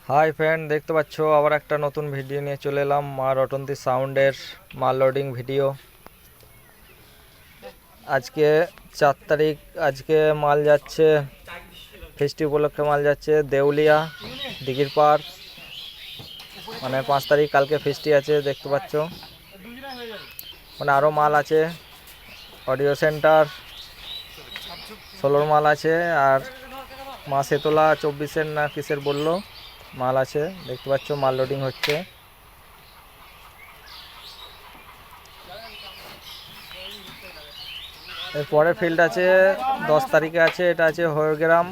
Hi friend, দেখতে পাচ্ছ আবার একটা নতুন ভিডিও নিয়ে চলে এলাম। মা রটন্তী সাউন্ডের মাল লোডিং ভিডিও। আজকে 4 তারিখ। আজকে মাল যাচ্ছে, ফেস্টি উপলক্ষে মাল যাচ্ছে দেউলিয়া দিঘির পার। মানে 5 তারিখ, কালকে ফেস্টি আছে দেখতে পাচ্ছ। মানে আরও মাল আছে, অডিও সেন্টার 16 মাল আছে, আর মা সেতলা 24-এর না কিসের বললো মাল আছে। দেখতে পাচ্ছ মাল লোডিং হচ্ছে। এরপরে ফিল্ড আছে 10 তারিখে আছে, এটা আছে হরগ্রাম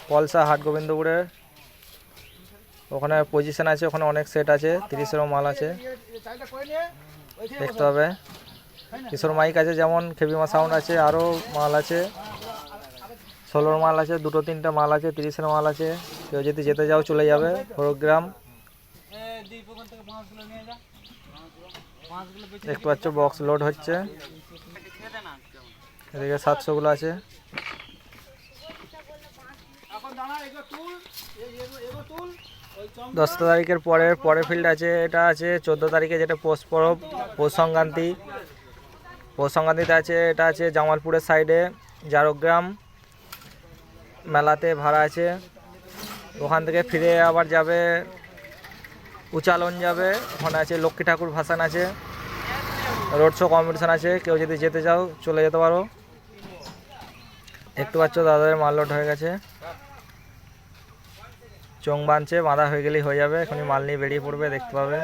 পলসা হাট গোবিন্দপুরে। ওখানে পজিশন আছে, ওখানে অনেক সেট আছে, 30-এরও মাল আছে, দেখতে হবে। কিশোর মাইক আছে, যেমন খেবিমা সাউন্ড আছে, আরও মাল আছে, 16 মাল আছে, 2-3টা মাল আছে, 30-এর মাল আছে। কেউ যদি যেতে যাও চলে যাবে হরগ্রাম। দেখতে পাচ্ছ বক্স লোড হচ্ছে, এদিকে 700গুলো আছে। 10 তারিখের পরে ফিল্ড আছে, এটা আছে 14 তারিখে, যেটা পৌষ পরব, পৌষ সংক্রান্তিতে আছে। এটা আছে জামালপুরের সাইডে জারগ্রাম মেলাতে ভাড়া আছে। ওখান থেকে ফিরে আবার যাবে উচালন যাবে, ওখানে আছে লক্ষ্মী ঠাকুর ভাসান আছে, রোড শো কম্পিটিশান আছে। কেউ যদি যেতে চাও চলে যেতে পারো। দেখতে পাচ্ছ দাদাদের মাল লোড হয়ে গেছে, চোং বাঁধছে, বাঁধা হয়ে গেলেই হয়ে যাবে। এখনই মাল নিয়ে বেরিয়ে পড়বে, দেখতে পাবে।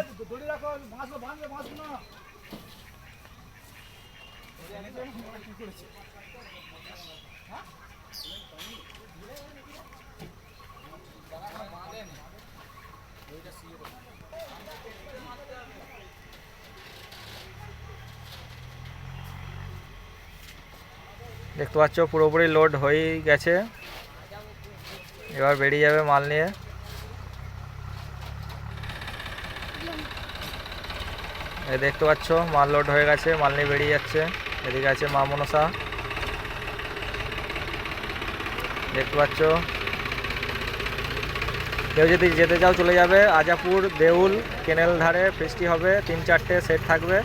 দেখতে পাচ্ছ পুরোপুরি লোড হয়ে গেছে, এবার বেরিয়ে যাবে মাল নিয়ে। এই দেখতে পাচ্ছ মাল লোড হয়ে গেছে, মাল নিয়ে বেরিয়ে যাচ্ছে। এদিকে আছে মা মনসা, দেখতে পাচ্ছ। কেউ যদি যেতে চাও চলে যাবে। আজাপুর দেউল কেনেল ধারে ফেস্টি হবে, 3-4টে সেট থাকবে।